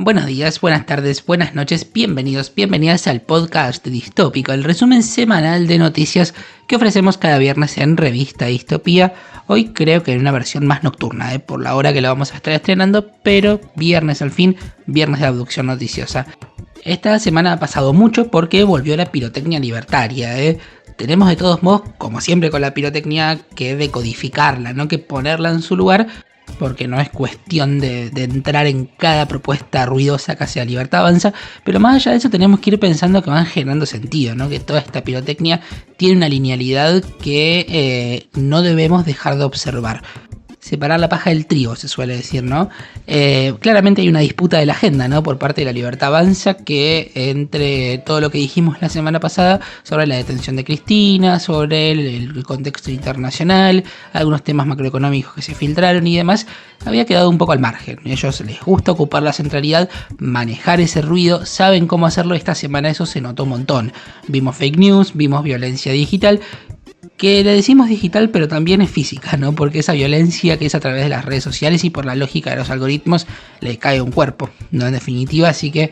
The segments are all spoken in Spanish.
Buenos días, buenas tardes, buenas noches, bienvenidas al podcast distópico, el resumen semanal de noticias que ofrecemos cada viernes en Revista Distopía. Hoy creo que en una versión más nocturna, por la hora que lo vamos a estar estrenando, pero viernes al fin, viernes de abducción noticiosa. Esta semana ha pasado mucho porque volvió la pirotecnia libertaria, Tenemos de todos modos, como siempre con la pirotecnia, que decodificarla, no que ponerla en su lugar, porque no es cuestión de entrar en cada propuesta ruidosa que hace la Libertad Avanza, pero más allá de eso tenemos que ir pensando que van generando sentido, ¿no? Que toda esta pirotecnia tiene una linealidad que no debemos dejar de observar. Separar la paja del trigo, se suele decir, ¿no? Claramente hay una disputa de la agenda, ¿no? Por parte de la Libertad Avanza, que entre todo lo que dijimos la semana pasada sobre la detención de Cristina, sobre el contexto internacional, algunos temas macroeconómicos que se filtraron y demás, había quedado un poco al margen. A ellos les gusta ocupar la centralidad, manejar ese ruido, saben cómo hacerlo. Esta semana eso se notó un montón. Vimos fake news, vimos violencia digital, que le decimos digital pero también es física, ¿no? Porque esa violencia que es a través de las redes sociales y por la lógica de los algoritmos le cae un cuerpo, ¿no? En definitiva, así que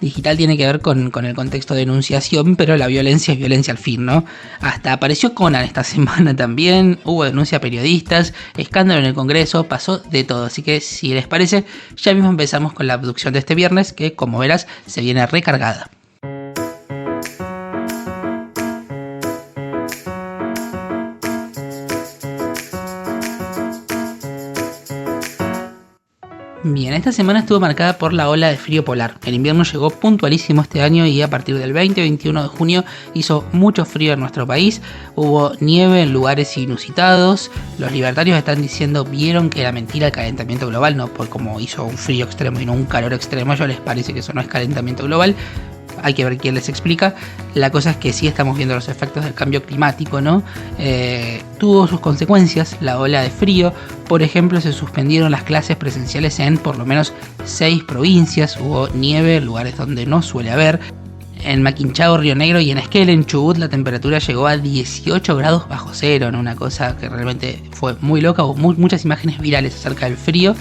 digital tiene que ver con el contexto de enunciación, pero la violencia es violencia al fin, ¿no? Hasta apareció Conan esta semana también, hubo denuncia a periodistas, escándalo en el Congreso, pasó de todo. Así que si les parece, ya mismo empezamos con la abducción de este viernes, que como verás se viene recargada. Bien, esta semana estuvo marcada por la ola de frío polar. El invierno llegó puntualísimo este año y a partir del 20-21 de junio hizo mucho frío en nuestro país. Hubo nieve en lugares inusitados. Los libertarios están diciendo, vieron que era mentira el calentamiento global, no por como hizo un frío extremo y no un calor extremo. A ellos les parece que eso no es calentamiento global. Hay que ver quién les explica. La cosa es que sí estamos viendo los efectos del cambio climático, ¿no? Tuvo sus consecuencias la ola de frío. Por ejemplo, se suspendieron las clases presenciales en por lo menos 6 provincias. Hubo nieve en lugares donde no suele haber. En Maquinchao, Río Negro y en Esquel, en Chubut, la temperatura llegó a 18 grados bajo cero, ¿no? Una cosa que realmente fue muy loca. Hubo muchas imágenes virales acerca del frío.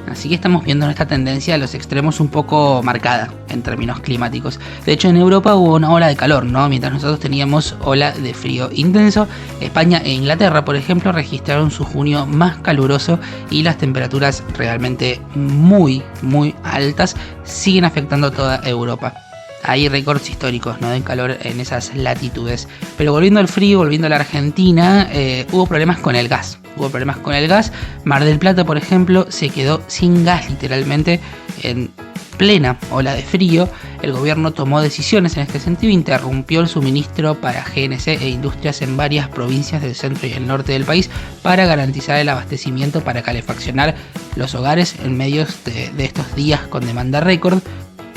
Así que estamos viendo esta tendencia a los extremos un poco marcada en términos climáticos. De hecho, en Europa hubo una ola de calor, ¿no? Mientras nosotros teníamos ola de frío intenso. España e Inglaterra, por ejemplo, registraron su junio más caluroso y las temperaturas realmente muy, muy altas siguen afectando a toda Europa. Hay récords históricos, ¿no? De calor en esas latitudes. Pero volviendo al frío, volviendo a la Argentina, hubo problemas con el gas. Mar del Plata, por ejemplo, se quedó sin gas literalmente en plena ola de frío. El gobierno tomó decisiones en este sentido, interrumpió el suministro para GNC e industrias en varias provincias del centro y el norte del país para garantizar el abastecimiento para calefaccionar los hogares en medio de estos días con demanda récord.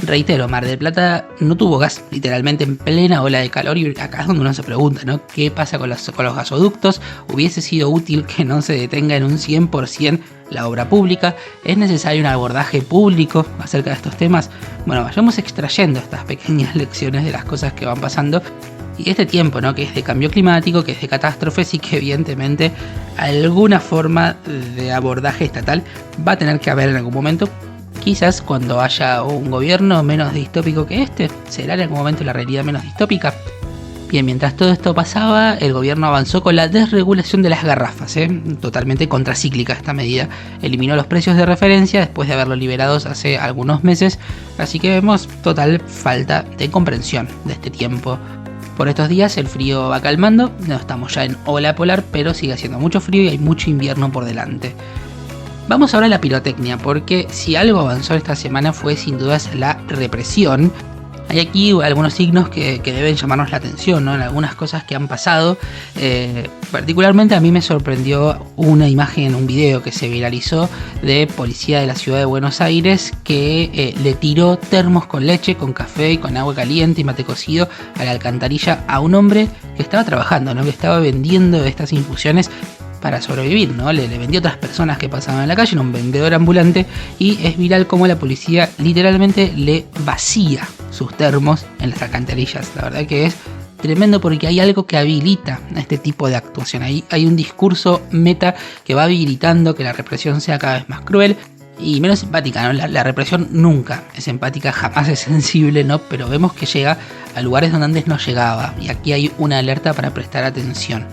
Reitero, Mar del Plata no tuvo gas, literalmente en plena ola de calor, y acá es donde uno se pregunta, ¿no? ¿Qué pasa con los gasoductos? ¿Hubiese sido útil que no se detenga en un 100% la obra pública? ¿Es necesario un abordaje público acerca de estos temas? Bueno, vayamos extrayendo estas pequeñas lecciones de las cosas que van pasando. Y este tiempo, ¿no? Que es de cambio climático, que es de catástrofes y que evidentemente alguna forma de abordaje estatal va a tener que haber en algún momento. Quizás cuando haya un gobierno menos distópico que este, será en algún momento la realidad menos distópica. Bien, mientras todo esto pasaba, el gobierno avanzó con la desregulación de las garrafas, totalmente contracíclica esta medida. Eliminó los precios de referencia después de haberlos liberados hace algunos meses, así que vemos total falta de comprensión de este tiempo. Por estos días el frío va calmando, no estamos ya en ola polar, pero sigue haciendo mucho frío y hay mucho invierno por delante. Vamos ahora a la pirotecnia, porque si algo avanzó esta semana fue sin dudas la represión. Hay aquí algunos signos que deben llamarnos la atención, ¿no? En algunas cosas que han pasado. Particularmente a mí me sorprendió una imagen, un video que se viralizó de policía de la ciudad de Buenos Aires que le tiró termos con leche, con café y con agua caliente y mate cocido a la alcantarilla a un hombre que estaba trabajando, ¿no? Que estaba vendiendo estas infusiones para sobrevivir, ¿no? Le vendió a otras personas que pasaban en la calle, era un vendedor ambulante, y es viral como la policía literalmente le vacía sus termos en las alcantarillas. La verdad que es tremendo porque hay algo que habilita este tipo de actuación. Hay un discurso meta que va habilitando que la represión sea cada vez más cruel y menos empática, ¿no? La represión nunca es empática, jamás es sensible, ¿no? Pero vemos que llega a lugares donde antes no llegaba, y aquí hay una alerta para prestar atención.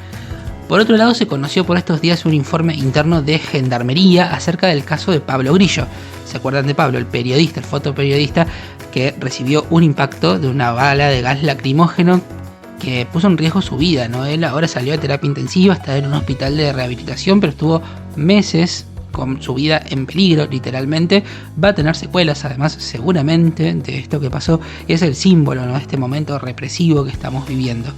Por otro lado, se conoció por estos días un informe interno de Gendarmería acerca del caso de Pablo Grillo. ¿Se acuerdan de Pablo, el periodista, el fotoperiodista que recibió un impacto de una bala de gas lacrimógeno que puso en riesgo su vida, ¿no? Él ahora salió de terapia intensiva, está en un hospital de rehabilitación, pero estuvo meses con su vida en peligro, literalmente. Va a tener secuelas, además, seguramente, de esto que pasó. Es el símbolo, ¿no?, de este momento represivo que estamos viviendo.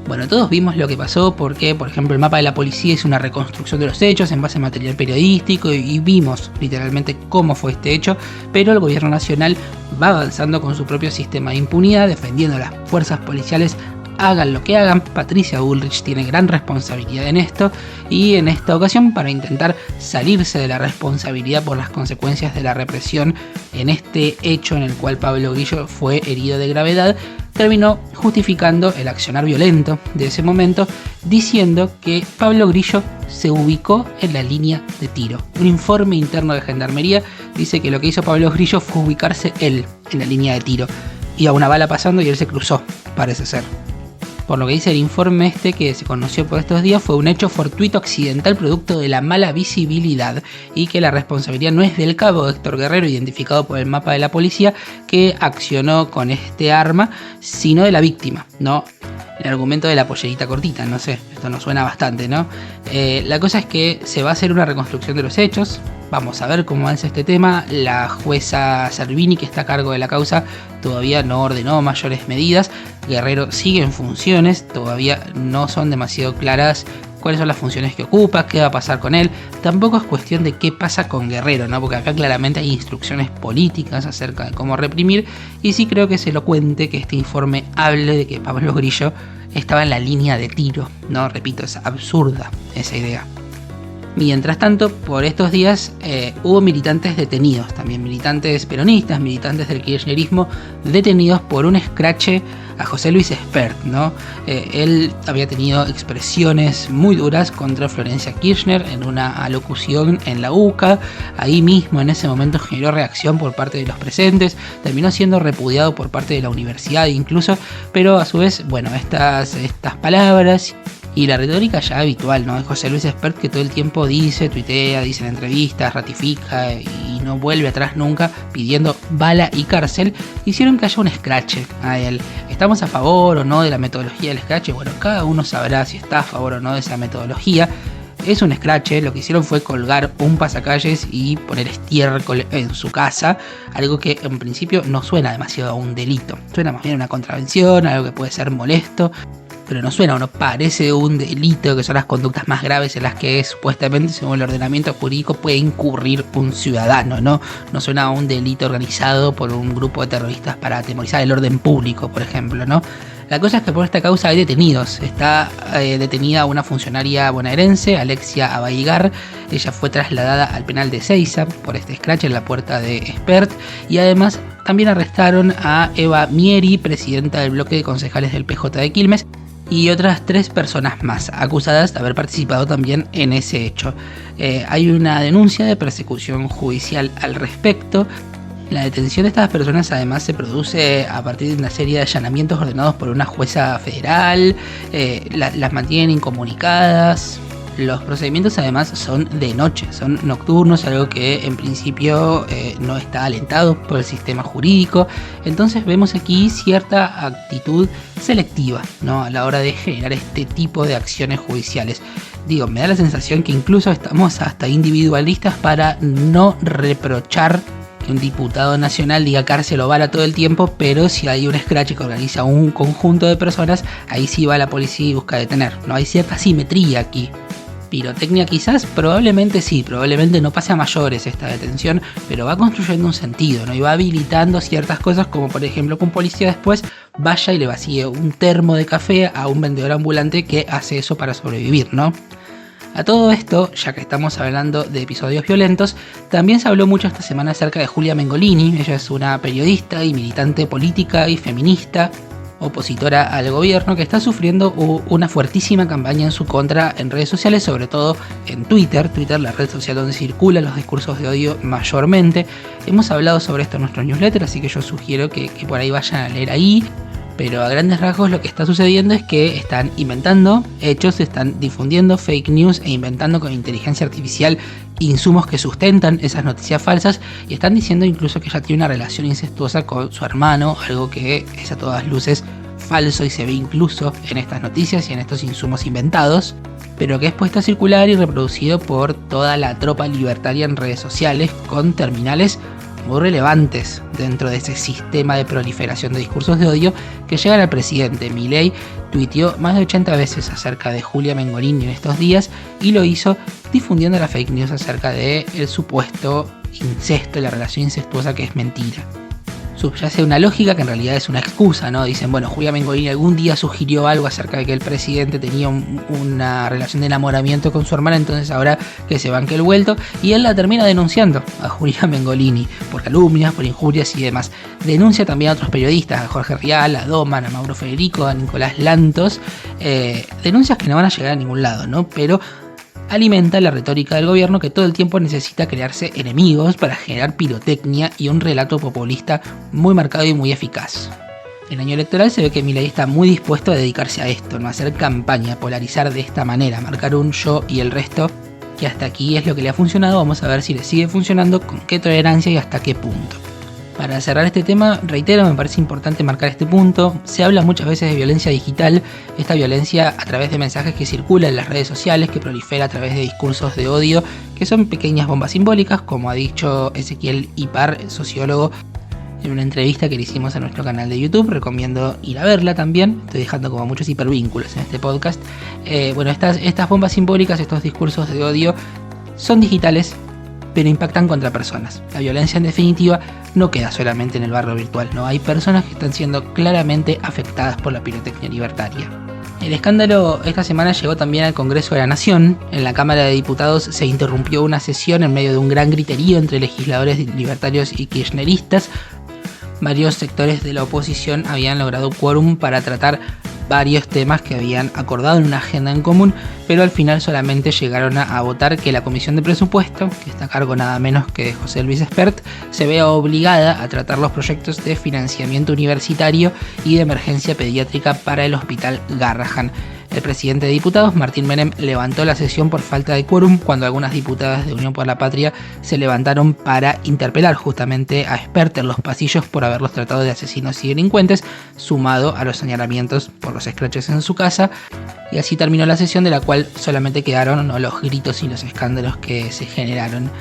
Bueno, todos vimos lo que pasó porque, por ejemplo, el mapa de la policía es una reconstrucción de los hechos en base a material periodístico y vimos literalmente cómo fue este hecho, pero el gobierno nacional va avanzando con su propio sistema de impunidad, defendiendo a las fuerzas policiales. Hagan lo que hagan, Patricia Bullrich tiene gran responsabilidad en esto, y en esta ocasión, para intentar salirse de la responsabilidad por las consecuencias de la represión en este hecho en el cual Pablo Grillo fue herido de gravedad, terminó justificando el accionar violento de ese momento, diciendo que Pablo Grillo se ubicó en la línea de tiro. Un informe interno de Gendarmería dice que lo que hizo Pablo Grillo fue ubicarse él en la línea de tiro. Iba una bala pasando y él se cruzó, parece ser. Por lo que dice el informe este que se conoció por estos días, fue un hecho fortuito accidental producto de la mala visibilidad, y que la responsabilidad no es del cabo Héctor Guerrero, identificado por el mapa de la policía, que accionó con este arma, sino de la víctima, ¿no? El argumento de la pollerita cortita, no sé, esto nos suena bastante, ¿no? La cosa es que se va a hacer una reconstrucción de los hechos. Vamos a ver cómo avanza este tema. La jueza Servini, que está a cargo de la causa, todavía no ordenó mayores medidas. Guerrero sigue en funciones, todavía no son demasiado claras cuáles son las funciones que ocupa, qué va a pasar con él. Tampoco es cuestión de qué pasa con Guerrero, ¿no? Porque acá claramente hay instrucciones políticas acerca de cómo reprimir, y sí creo que es elocuente que este informe hable de que Pablo Grillo estaba en la línea de tiro, ¿no? Repito, es absurda esa idea. Mientras tanto, por estos días hubo militantes detenidos, también militantes peronistas, militantes del kirchnerismo, detenidos por un escrache a José Luis Espert, ¿no? Él había tenido expresiones muy duras contra Florencia Kirchner en una alocución en la UCA. Ahí mismo, en ese momento, generó reacción por parte de los presentes, terminó siendo repudiado por parte de la universidad incluso, pero a su vez, bueno, estas palabras y la retórica ya habitual, ¿no?, de José Luis Espert, que todo el tiempo dice, tuitea, dice en entrevistas, ratifica y no vuelve atrás nunca, pidiendo bala y cárcel, hicieron que haya un escrache a él. ¿Estamos a favor o no de la metodología del escrache? Bueno, cada uno sabrá si está a favor o no de esa metodología. Es un escrache, lo que hicieron fue colgar un pasacalles y poner estiércol en su casa, algo que en principio no suena demasiado a un delito, suena más bien a una contravención, algo que puede ser molesto, pero no suena o no parece un delito, que son las conductas más graves en las que supuestamente, según el ordenamiento jurídico, puede incurrir un ciudadano, ¿no? No suena a un delito organizado por un grupo de terroristas para atemorizar el orden público, por ejemplo, ¿no? La cosa es que por esta causa hay detenidos. Está detenida una funcionaria bonaerense, Alexia Abaigar. Ella fue trasladada al penal de Ezeiza por este escrache en la puerta de Espert. Y además también arrestaron a Eva Mieri, presidenta del bloque de concejales del PJ de Quilmes, y otras 3 personas más, acusadas de haber participado también en ese hecho. Hay una denuncia de persecución judicial al respecto. La detención de estas personas además se produce a partir de una serie de allanamientos ordenados por una jueza federal, las mantienen incomunicadas. Los procedimientos además son de noche, son nocturnos, algo que en principio no está alentado por el sistema jurídico. Entonces vemos aquí cierta actitud selectiva, ¿no?, a la hora de generar este tipo de acciones judiciales. Digo, me da la sensación que incluso estamos hasta individualistas para no reprochar que un diputado nacional diga cárcel o bala todo el tiempo, pero si hay un escrache que organiza un conjunto de personas, ahí sí va la policía y busca detener. No hay cierta simetría aquí. Pirotecnia quizás, probablemente sí, probablemente no pase a mayores esta detención, pero va construyendo un sentido, ¿no? Y va habilitando ciertas cosas, como por ejemplo que un policía después vaya y le vacíe un termo de café a un vendedor ambulante que hace eso para sobrevivir, ¿no? A todo esto, ya que estamos hablando de episodios violentos, también se habló mucho esta semana acerca de Julia Mengolini. Ella es una periodista y militante política y feminista opositora al gobierno, que está sufriendo una fuertísima campaña en su contra en redes sociales, sobre todo en Twitter, la red social donde circulan los discursos de odio mayormente. Hemos hablado sobre esto en nuestro newsletter, así que yo sugiero que por ahí vayan a leer ahí. Pero a grandes rasgos lo que está sucediendo es que están inventando hechos, están difundiendo fake news e inventando con inteligencia artificial insumos que sustentan esas noticias falsas, y están diciendo incluso que ella tiene una relación incestuosa con su hermano, algo que es a todas luces falso y se ve incluso en estas noticias y en estos insumos inventados, pero que es puesto a circular y reproducido por toda la tropa libertaria en redes sociales con terminales muy relevantes dentro de ese sistema de proliferación de discursos de odio que llegan al presidente. Milei tuiteó más de 80 veces acerca de Giulia Mengolini en estos días, y lo hizo difundiendo la fake news acerca del supuesto incesto, la relación incestuosa, que es mentira. Subyace una lógica que en realidad es una excusa, ¿no? Dicen, bueno, Giulia Mengolini algún día sugirió algo acerca de que el presidente tenía una relación de enamoramiento con su hermana, entonces ahora que se banque el vuelto, y él la termina denunciando a Giulia Mengolini por calumnias, por injurias y demás. Denuncia también a otros periodistas, a Jorge Rial, a Doman, a Mauro Federico, a Nicolás Lantos, denuncias que no van a llegar a ningún lado, ¿no? Pero alimenta la retórica del gobierno, que todo el tiempo necesita crearse enemigos para generar pirotecnia y un relato populista muy marcado y muy eficaz. En año electoral se ve que Milei está muy dispuesto a dedicarse a esto, no a hacer campaña, polarizar de esta manera, marcar un yo y el resto, que hasta aquí es lo que le ha funcionado. Vamos a ver si le sigue funcionando, con qué tolerancia y hasta qué punto. Para cerrar este tema, reitero, me parece importante marcar este punto. Se habla muchas veces de violencia digital, esta violencia a través de mensajes que circulan en las redes sociales, que prolifera a través de discursos de odio, que son pequeñas bombas simbólicas, como ha dicho Ezequiel Ipar, sociólogo, en una entrevista que le hicimos a nuestro canal de YouTube. Recomiendo ir a verla también, estoy dejando como muchos hipervínculos en este podcast. Estas bombas simbólicas, estos discursos de odio, son digitales, pero impactan contra personas. La violencia, en definitiva, no queda solamente en el barrio virtual, ¿no? Hay personas que están siendo claramente afectadas por la pirotecnia libertaria. El escándalo esta semana llegó también al Congreso de la Nación. En la Cámara de Diputados se interrumpió una sesión en medio de un gran griterío entre legisladores libertarios y kirchneristas. Varios sectores de la oposición habían logrado quórum para tratar varios temas que habían acordado en una agenda en común, pero al final solamente llegaron a votar que la Comisión de Presupuesto, que está a cargo nada menos que de José Luis Espert, se vea obligada a tratar los proyectos de financiamiento universitario y de emergencia pediátrica para el Hospital Garrahan. El presidente de diputados, Martín Menem, levantó la sesión por falta de quórum, cuando algunas diputadas de Unión por la Patria se levantaron para interpelar justamente a Espert en los pasillos por haberlos tratado de asesinos y delincuentes, sumado a los señalamientos por los escraches en su casa. Y así terminó la sesión, de la cual solamente quedaron los gritos y los escándalos que se generaron.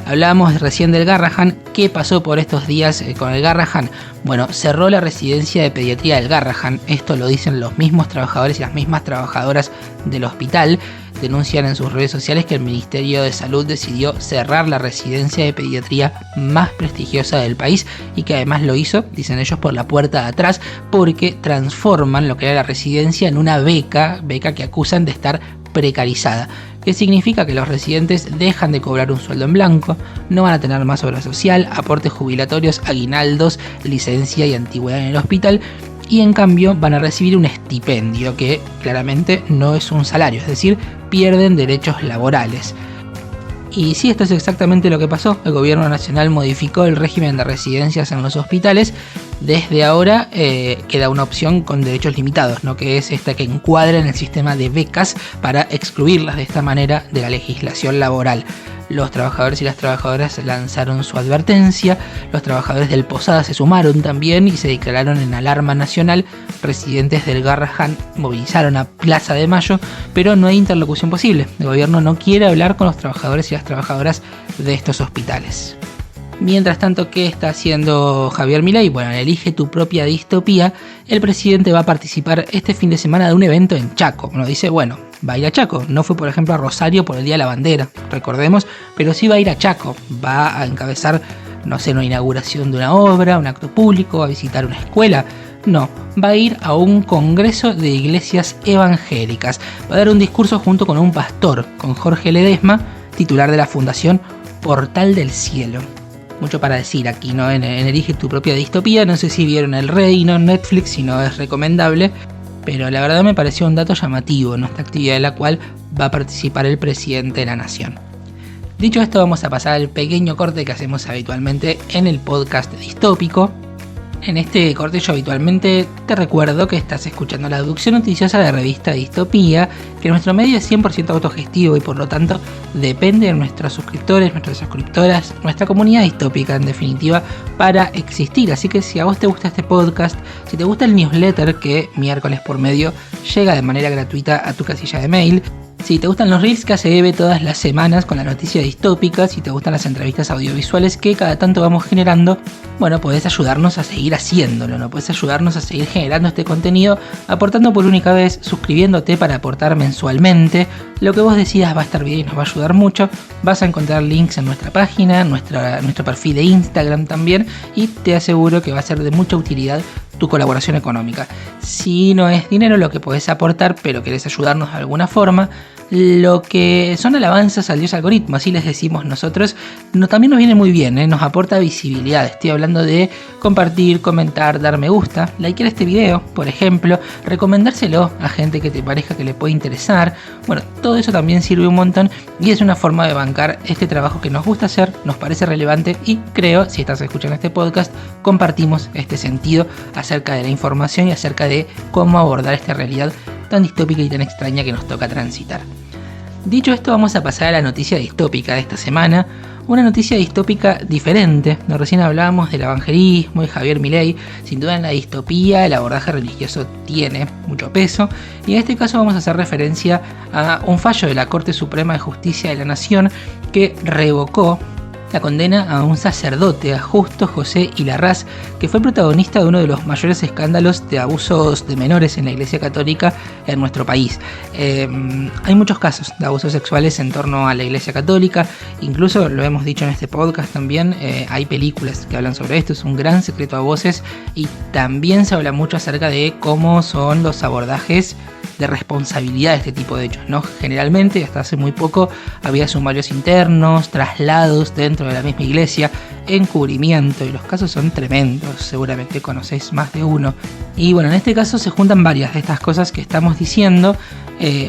Hablábamos recién del Garrahan. ¿Qué pasó por estos días con el Garrahan? Bueno, cerró la residencia de pediatría del Garrahan. Esto lo dicen los mismos trabajadores y las mismas trabajadoras del hospital. Denuncian en sus redes sociales que el Ministerio de Salud decidió cerrar la residencia de pediatría más prestigiosa del país, y que además lo hizo, dicen ellos, por la puerta de atrás, porque transforman lo que era la residencia en una beca que acusan de estar precarizada. ¿Qué significa? Que los residentes dejan de cobrar un sueldo en blanco, no van a tener más obra social, aportes jubilatorios, aguinaldos, licencia y antigüedad en el hospital, y en cambio van a recibir un estipendio que claramente no es un salario, es decir, pierden derechos laborales. Y sí, esto es exactamente lo que pasó. El gobierno nacional modificó el régimen de residencias en los hospitales. Desde ahora queda una opción con derechos limitados, ¿no? Que es esta que encuadra en el sistema de becas para excluirlas de esta manera de la legislación laboral. Los trabajadores y las trabajadoras lanzaron su advertencia. Los trabajadores del Posada se sumaron también y se declararon en alarma nacional. Residentes del Garrahan movilizaron a Plaza de Mayo, pero no hay interlocución posible. El gobierno no quiere hablar con los trabajadores y las trabajadoras de estos hospitales. Mientras tanto, ¿qué está haciendo Javier Milei? Bueno, en Elige tu propia distopía, el presidente va a participar este fin de semana de un evento en Chaco. Uno dice, bueno, va a ir a Chaco. No fue, por ejemplo, a Rosario por el Día de la Bandera, recordemos, pero sí va a ir a Chaco. Va a encabezar, no sé, una inauguración de una obra, un acto público, a visitar una escuela. No, va a ir a un congreso de iglesias evangélicas. Va a dar un discurso junto con un pastor, con Jorge Ledesma, titular de la Fundación Portal del Cielo. mucho para decir aquí, ¿no? En Elige tu propia distopía. No sé si vieron El Reino en Netflix, si no es recomendable, pero la verdad me pareció un dato llamativo en esta actividad en la cual va a participar el presidente de la nación. Dicho esto, vamos a pasar al pequeño corte que hacemos habitualmente en el podcast distópico. En este corte yo habitualmente te recuerdo que estás escuchando la aducción noticiosa de la revista Distopía, que nuestro medio es 100% autogestivo y por lo tanto depende de nuestros suscriptores, nuestras suscriptoras, nuestra comunidad distópica en definitiva para existir. Así que si a vos te gusta este podcast, si te gusta el newsletter que miércoles por medio llega de manera gratuita a tu casilla de mail, si te gustan los reels que hace Eve todas las semanas con la noticia distópica, si te gustan las entrevistas audiovisuales que cada tanto vamos generando, bueno, podés ayudarnos a seguir haciéndolo, ¿no? Podés ayudarnos a seguir generando este contenido aportando por única vez, suscribiéndote para aportar mensualmente. Lo que vos decidas va a estar bien y nos va a ayudar mucho. Vas a encontrar links en nuestra página, nuestro perfil de Instagram también, y te aseguro que va a ser de mucha utilidad tu colaboración económica. Si no es dinero lo que podés aportar, pero querés ayudarnos de alguna forma, lo que son alabanzas al dios algoritmo, así les decimos nosotros, también nos viene muy bien, nos aporta visibilidad. Estoy hablando de compartir, comentar, dar me gusta, likear este video, por ejemplo, recomendárselo a gente que te parezca que le puede interesar. Bueno, todo eso también sirve un montón y es una forma de bancar este trabajo que nos gusta hacer, nos parece relevante y creo, si estás escuchando este podcast, compartimos este sentido acerca de la información y acerca de cómo abordar esta realidad tan distópica y tan extraña que nos toca transitar. Dicho esto, vamos a pasar a la noticia distópica de esta semana. Una noticia distópica diferente. Recién hablábamos del evangelismo y Javier Milei. Sin duda en la distopía el abordaje religioso tiene mucho peso. Y en este caso vamos a hacer referencia a un fallo de la Corte Suprema de Justicia de la Nación que revocó la condena a un sacerdote, a Justo José Hilarrás, que fue protagonista de uno de los mayores escándalos de abusos de menores en la Iglesia Católica en nuestro país. Hay muchos casos de abusos sexuales en torno a la Iglesia Católica, incluso lo hemos dicho en este podcast también, hay películas que hablan sobre esto, es un gran secreto a voces, y también se habla mucho acerca de cómo son los abordajes de responsabilidad de este tipo de hechos, ¿no? Generalmente, hasta hace muy poco, había sumarios internos, traslados dentro de la misma iglesia, encubrimiento, y los casos son tremendos, seguramente conocéis más de uno. Y bueno, en este caso se juntan varias de estas cosas que estamos diciendo.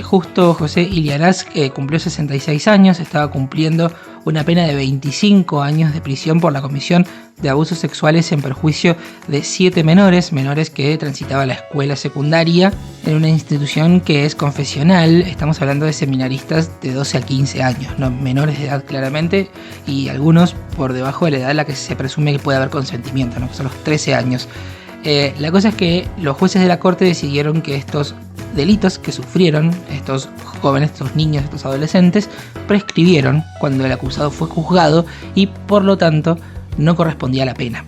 Justo José Hilarrás cumplió 66 años, estaba cumpliendo una pena de 25 años de prisión por la comisión de abusos sexuales en perjuicio de 7 menores que transitaban la escuela secundaria en una institución que es confesional. Estamos hablando de seminaristas de 12 a 15 años, no menores de edad claramente, y algunos por debajo de la edad en la que se presume que puede haber consentimiento, ¿no? Que son los 13 años. La cosa es que los jueces de la corte decidieron que estos delitos que sufrieron estos jóvenes, estos niños, estos adolescentes, prescribieron cuando el acusado fue juzgado y por lo tanto no correspondía la pena.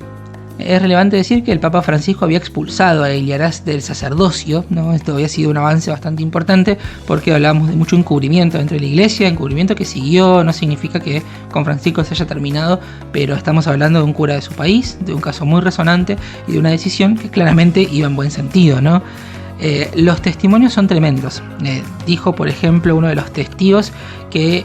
Es relevante decir que el Papa Francisco había expulsado a Hilarrás del sacerdocio, ¿no? Esto había sido un avance bastante importante porque hablábamos de mucho encubrimiento dentro de la iglesia, encubrimiento que siguió, no significa que con Francisco se haya terminado, pero estamos hablando de un cura de su país, de un caso muy resonante y de una decisión que claramente iba en buen sentido, ¿no? Los testimonios son tremendos. Dijo, por ejemplo, uno de los testigos que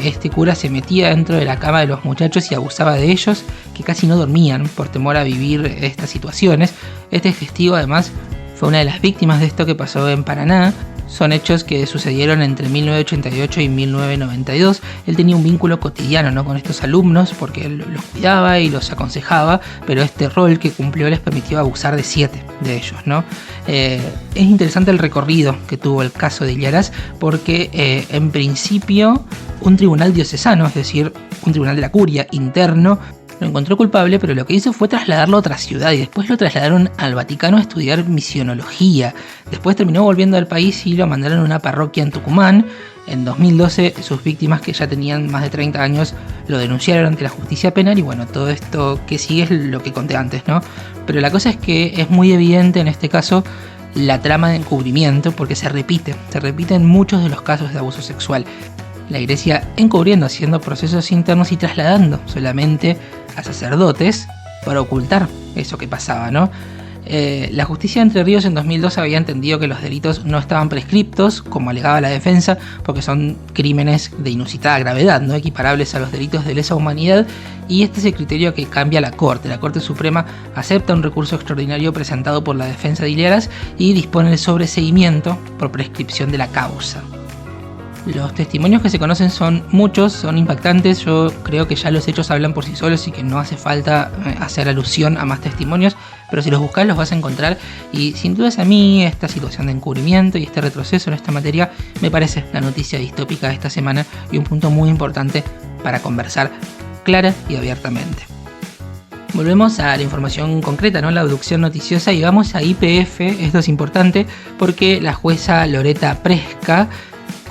este cura se metía dentro de la cama de los muchachos y abusaba de ellos, que casi no dormían por temor a vivir estas situaciones. Este testigo además fue una de las víctimas de esto que pasó en Paraná. Son hechos que sucedieron entre 1988 y 1992. Él tenía un vínculo cotidiano, ¿no?, con estos alumnos porque él los cuidaba y los aconsejaba, pero este rol que cumplió les permitió abusar de 7 de ellos, ¿no? Es interesante el recorrido que tuvo el caso de Hilarrás porque en principio un tribunal diocesano, es decir, un tribunal de la curia interno, lo encontró culpable, pero lo que hizo fue trasladarlo a otra ciudad y después lo trasladaron al Vaticano a estudiar misionología. Después terminó volviendo al país y lo mandaron a una parroquia en Tucumán. En 2012 sus víctimas, que ya tenían más de 30 años, lo denunciaron ante la justicia penal y bueno, todo esto que sigue es lo que conté antes, ¿no? Pero la cosa es que es muy evidente en este caso la trama de encubrimiento porque se repite en muchos de los casos de abuso sexual. La iglesia encubriendo, haciendo procesos internos y trasladando solamente a sacerdotes para ocultar eso que pasaba, ¿no? La justicia de Entre Ríos en 2002 había entendido que los delitos no estaban prescriptos, como alegaba la defensa, porque son crímenes de inusitada gravedad, no equiparables a los delitos de lesa humanidad, y este es el criterio que cambia la Corte. La Corte Suprema acepta un recurso extraordinario presentado por la defensa de Ilieras y dispone el sobreseimiento por prescripción de la causa. Los testimonios que se conocen son muchos, son impactantes. Yo creo que ya los hechos hablan por sí solos y que no hace falta hacer alusión a más testimonios, pero si los buscas los vas a encontrar, y sin dudas a mí esta situación de encubrimiento y este retroceso en esta materia me parece la noticia distópica de esta semana y un punto muy importante para conversar clara y abiertamente. Volvemos a la información concreta, ¿no? La abducción noticiosa, y vamos a YPF. Esto es importante porque la jueza Loreta Presca,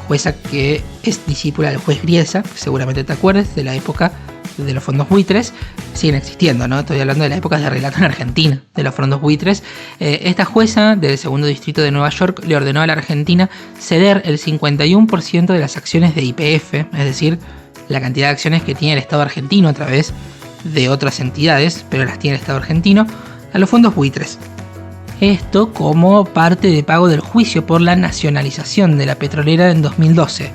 jueza que es discípula del juez Griesa, que seguramente te acuerdes de la época de los fondos buitres, siguen existiendo, ¿no? Estoy hablando de la época de relato en Argentina, de los fondos buitres. Esta jueza del segundo distrito de Nueva York le ordenó a la Argentina ceder el 51% de las acciones de YPF, es decir, la cantidad de acciones que tiene el Estado argentino a través de otras entidades, pero las tiene el Estado argentino, a los fondos buitres. Esto como parte de pago del juicio por la nacionalización de la petrolera en 2012.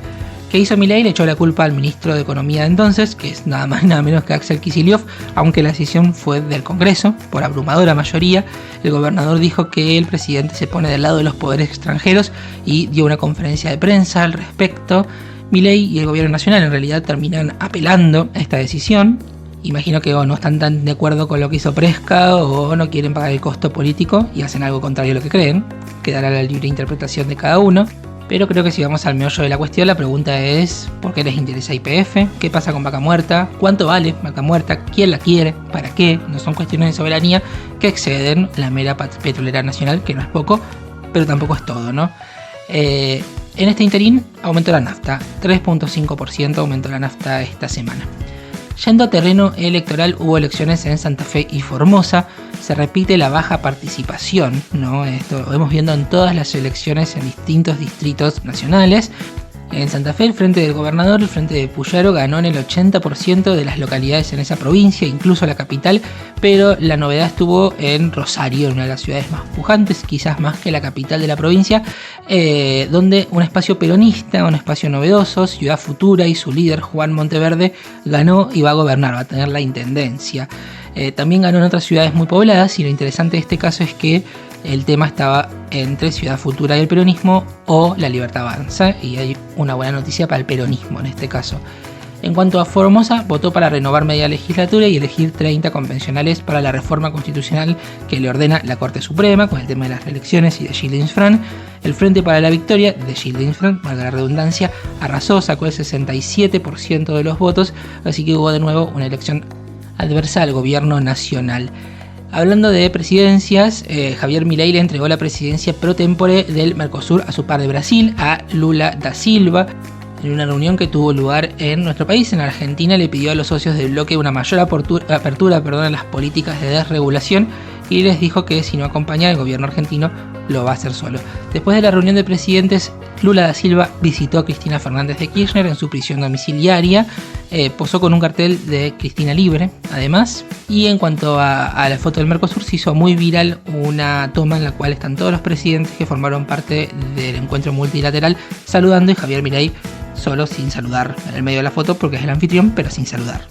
¿Qué hizo Milei? Le echó la culpa al ministro de Economía de entonces, que es nada más y nada menos que Axel Kicillof, aunque la decisión fue del Congreso, por abrumadora mayoría. El gobernador dijo que el presidente se pone del lado de los poderes extranjeros y dio una conferencia de prensa al respecto. Milei y el gobierno nacional en realidad terminan apelando a esta decisión. Imagino que no están tan de acuerdo con lo que hizo Presca o no quieren pagar el costo político y hacen algo contrario a lo que creen. Quedará la libre interpretación de cada uno. Pero creo que si vamos al meollo de la cuestión, la pregunta es ¿por qué les interesa YPF? ¿Qué pasa con Vaca Muerta? ¿Cuánto vale Vaca Muerta? ¿Quién la quiere? ¿Para qué? No son cuestiones de soberanía que exceden la mera petrolera nacional, que no es poco, pero tampoco es todo, ¿no? En este interín aumentó la nafta, 3.5% aumentó la nafta esta semana. Yendo a terreno electoral, hubo elecciones en Santa Fe y Formosa. Se repite la baja participación, ¿no? Esto lo vemos viendo en todas las elecciones en distintos distritos nacionales. En Santa Fe, el frente del gobernador, el frente de Puyaro, ganó en el 80% de las localidades en esa provincia, incluso la capital, pero la novedad estuvo en Rosario, una de las ciudades más pujantes, quizás más que la capital de la provincia, donde un espacio peronista, un espacio novedoso, Ciudad Futura, y su líder, Juan Monteverde, ganó y va a gobernar, va a tener la intendencia. También ganó en otras ciudades muy pobladas, y lo interesante de este caso es que el tema estaba entre Ciudad Futura y el peronismo o La Libertad Avanza, y hay una buena noticia para el peronismo en este caso. En cuanto a Formosa, votó para renovar media legislatura y elegir 30 convencionales para la reforma constitucional que le ordena la Corte Suprema con el tema de las reelecciones y de Gilles Fran. El Frente para la Victoria de Gilles Fran, valga la redundancia, arrasó, sacó el 67% de los votos, así que hubo de nuevo una elección adversa al gobierno nacional. Hablando de presidencias, Javier Milei le entregó la presidencia pro tempore del Mercosur a su par de Brasil, a Lula da Silva. En una reunión que tuvo lugar en nuestro país, en Argentina, le pidió a los socios del bloque una mayor apertura a las políticas de desregulación y les dijo que si no acompaña al gobierno argentino lo va a hacer solo. Después de la reunión de presidentes, Lula da Silva visitó a Cristina Fernández de Kirchner en su prisión domiciliaria, posó con un cartel de Cristina Libre, además, y en cuanto a la foto del Mercosur, se hizo muy viral una toma en la cual están todos los presidentes que formaron parte del encuentro multilateral saludando, y Javier Milei solo sin saludar en el medio de la foto porque es el anfitrión, pero sin saludar.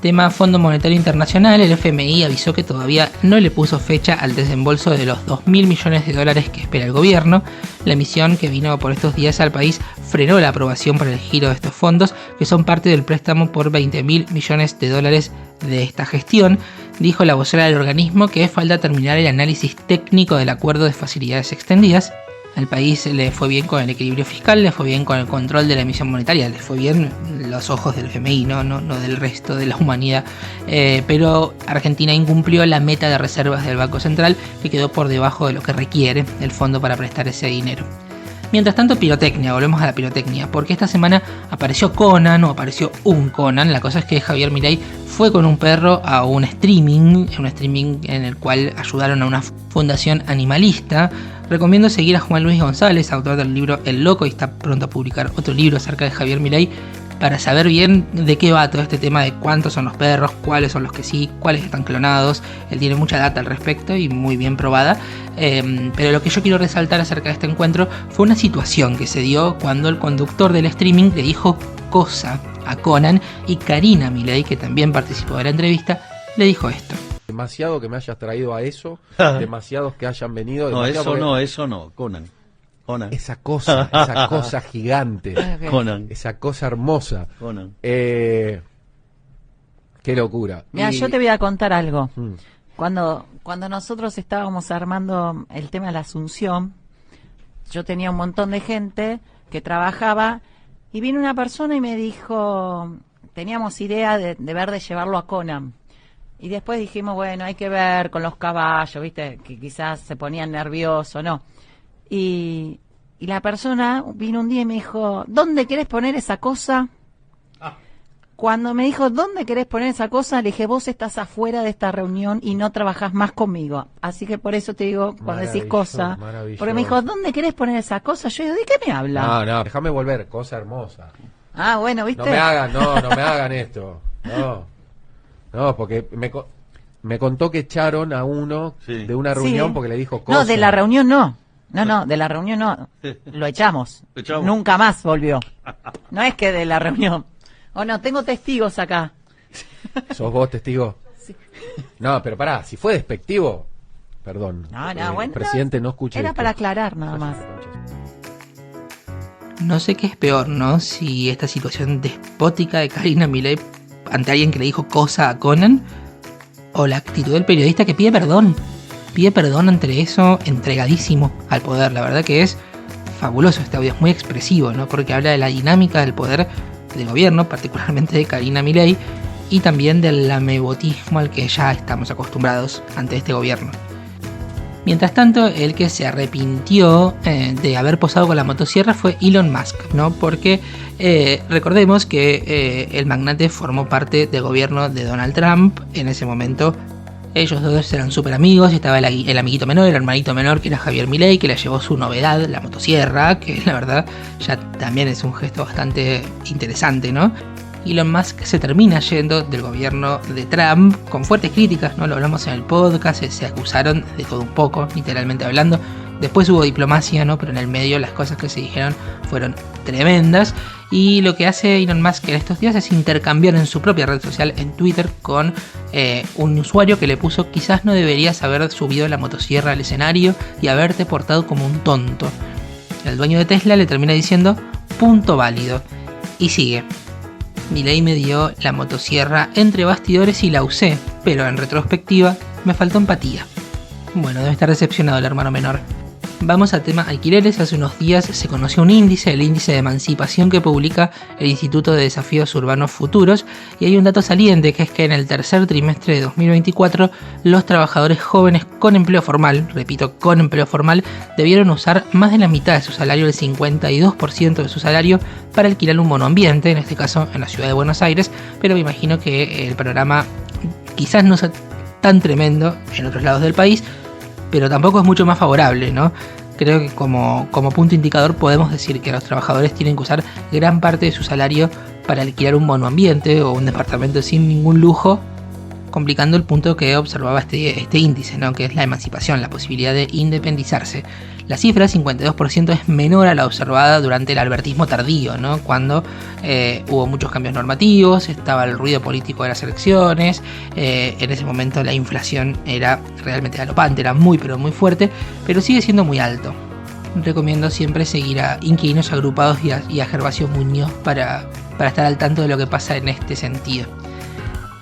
Tema Fondo Monetario Internacional, el FMI avisó que todavía no le puso fecha al desembolso de los $2.000 millones que espera el gobierno. La emisión que vino por estos días al país frenó la aprobación para el giro de estos fondos, que son parte del préstamo por $20.000 millones de esta gestión. Dijo la vocera del organismo que falta terminar el análisis técnico del acuerdo de facilidades extendidas. Al país le fue bien con el equilibrio fiscal, le fue bien con el control de la emisión monetaria, le fue bien los ojos del FMI, no del resto de la humanidad. Pero Argentina incumplió la meta de reservas del Banco Central, que quedó por debajo de lo que requiere el fondo para prestar ese dinero. Mientras tanto, pirotecnia, volvemos a la pirotecnia, porque esta semana apareció Conan, o apareció un Conan. La cosa es que Javier Milei fue con un perro a un streaming en el cual ayudaron a una fundación animalista. Recomiendo seguir a Juan Luis González, autor del libro El Loco, y está pronto a publicar otro libro acerca de Javier Milei, para saber bien de qué va todo este tema de cuántos son los perros, cuáles son los que sí, cuáles están clonados. Él tiene mucha data al respecto y muy bien probada. Pero lo que yo quiero resaltar acerca de este encuentro fue una situación que se dio cuando el conductor del streaming le dijo cosa a Conan y Karina Milei, que también participó de la entrevista, le dijo esto. Demasiado que me hayas traído a eso, demasiados que hayan venido. No, eso no, Conan. Esa cosa gigante, Conan. esa cosa hermosa. Conan. Qué locura. Mira, yo te voy a contar algo. Mm. Cuando nosotros estábamos armando el tema de la Asunción, yo tenía un montón de gente que trabajaba y vino una persona y me dijo, teníamos idea de ver de llevarlo a Conan. Y después dijimos, bueno, hay que ver con los caballos, viste, que quizás se ponían nerviosos, ¿no? Y la persona vino un día y me dijo, ¿dónde querés poner esa cosa? Cuando me dijo, ¿dónde querés poner esa cosa? Le dije, vos estás afuera de esta reunión y no trabajás más conmigo. Así que por eso te digo, cuando decís cosa, porque me dijo, ¿dónde querés poner esa cosa? Yo digo, ¿de qué me habla? No, déjame volver, cosa hermosa. Ah, bueno, ¿viste? No me hagan esto. No, porque me contó que echaron a uno de una reunión porque le dijo cosa. No, de la reunión no. No, de la reunión no. Lo echamos. Nunca más volvió. No es que de la reunión. Oh, no, tengo testigos acá. ¿Sos vos testigo? Sí. No, pero pará, si fue despectivo, perdón. Bueno. El presidente no escuche Era esto. para aclarar nada más. No sé qué es peor, ¿no? Si esta situación despótica de Karina Milei ante alguien que le dijo cosa a Conan, o la actitud del periodista que pide perdón ante eso, entregadísimo al poder. La verdad que es fabuloso este audio, es muy expresivo, ¿no? Porque habla de la dinámica del poder del gobierno, particularmente de Karina Milei, y también del lamebotismo al que ya estamos acostumbrados ante este gobierno. Mientras tanto, el que se arrepintió de haber posado con la motosierra fue Elon Musk, ¿no? Porque recordemos que el magnate formó parte del gobierno de Donald Trump. En ese momento ellos dos eran súper amigos, estaba el amiguito menor, el hermanito menor, que era Javier Milei, que le llevó su novedad, la motosierra, que la verdad ya también es un gesto bastante interesante, ¿no? Elon Musk se termina yendo del gobierno de Trump con fuertes críticas, ¿no? Lo hablamos en el podcast, se acusaron de todo un poco, literalmente hablando. Después hubo diplomacia, ¿no? Pero en el medio las cosas que se dijeron fueron tremendas. Y lo que hace Elon Musk en estos días es intercambiar en su propia red social, en Twitter, con un usuario que le puso: quizás no deberías haber subido la motosierra al escenario y haberte portado como un tonto. El dueño de Tesla le termina diciendo: punto válido. Y sigue: Milei me dio la motosierra entre bastidores y la usé, pero en retrospectiva me faltó empatía. Bueno, debe estar decepcionado el hermano menor. Vamos al tema alquileres. Hace unos días se conoció un índice, el índice de emancipación que publica el Instituto de Desafíos Urbanos Futuros, y hay un dato saliente, que es que en el tercer trimestre de 2024 los trabajadores jóvenes con empleo formal, repito, con empleo formal, debieron usar más de la mitad de su salario, el 52% de su salario, para alquilar un monoambiente, en este caso en la ciudad de Buenos Aires, pero me imagino que el panorama quizás no sea tan tremendo en otros lados del país, pero tampoco es mucho más favorable, ¿no? Creo que como punto indicador podemos decir que los trabajadores tienen que usar gran parte de su salario para alquilar un monoambiente o un departamento sin ningún lujo, complicando el punto que observaba este índice, ¿no? Que es la emancipación, la posibilidad de independizarse. La cifra, 52%, es menor a la observada durante el albertismo tardío, ¿no? Cuando hubo muchos cambios normativos, estaba el ruido político de las elecciones, en ese momento la inflación era realmente galopante, era muy pero muy fuerte, pero sigue siendo muy alto. Recomiendo siempre seguir a Inquilinos Agrupados y a Gervasio Muñoz para estar al tanto de lo que pasa en este sentido.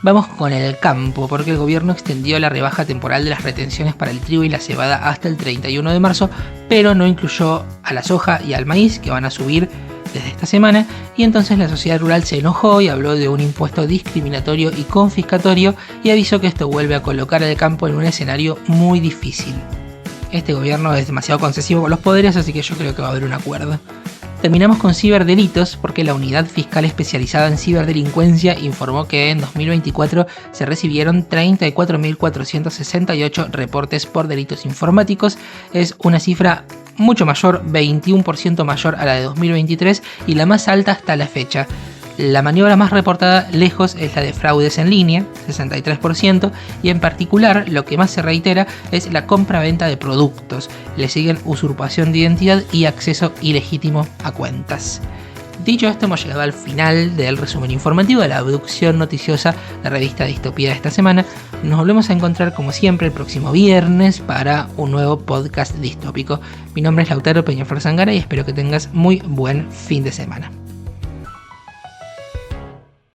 Vamos con el campo, porque el gobierno extendió la rebaja temporal de las retenciones para el trigo y la cebada hasta el 31 de marzo, pero no incluyó a la soja y al maíz, que van a subir desde esta semana, y entonces la sociedad rural se enojó y habló de un impuesto discriminatorio y confiscatorio, y avisó que esto vuelve a colocar al campo en un escenario muy difícil. Este gobierno es demasiado concesivo con los poderes, así que yo creo que va a haber un acuerdo. Terminamos con ciberdelitos, porque la Unidad Fiscal Especializada en Ciberdelincuencia informó que en 2024 se recibieron 34.468 reportes por delitos informáticos. Es una cifra mucho mayor, 21% mayor a la de 2023, y la más alta hasta la fecha. La maniobra más reportada lejos es la de fraudes en línea, 63%, y en particular lo que más se reitera es la compra-venta de productos. Le siguen usurpación de identidad y acceso ilegítimo a cuentas. Dicho esto, hemos llegado al final del resumen informativo de la abducción noticiosa, la revista Distopía de esta semana. Nos volvemos a encontrar como siempre el próximo viernes para un nuevo podcast distópico. Mi nombre es Lautaro Peñaflor Zangara y espero que tengas muy buen fin de semana.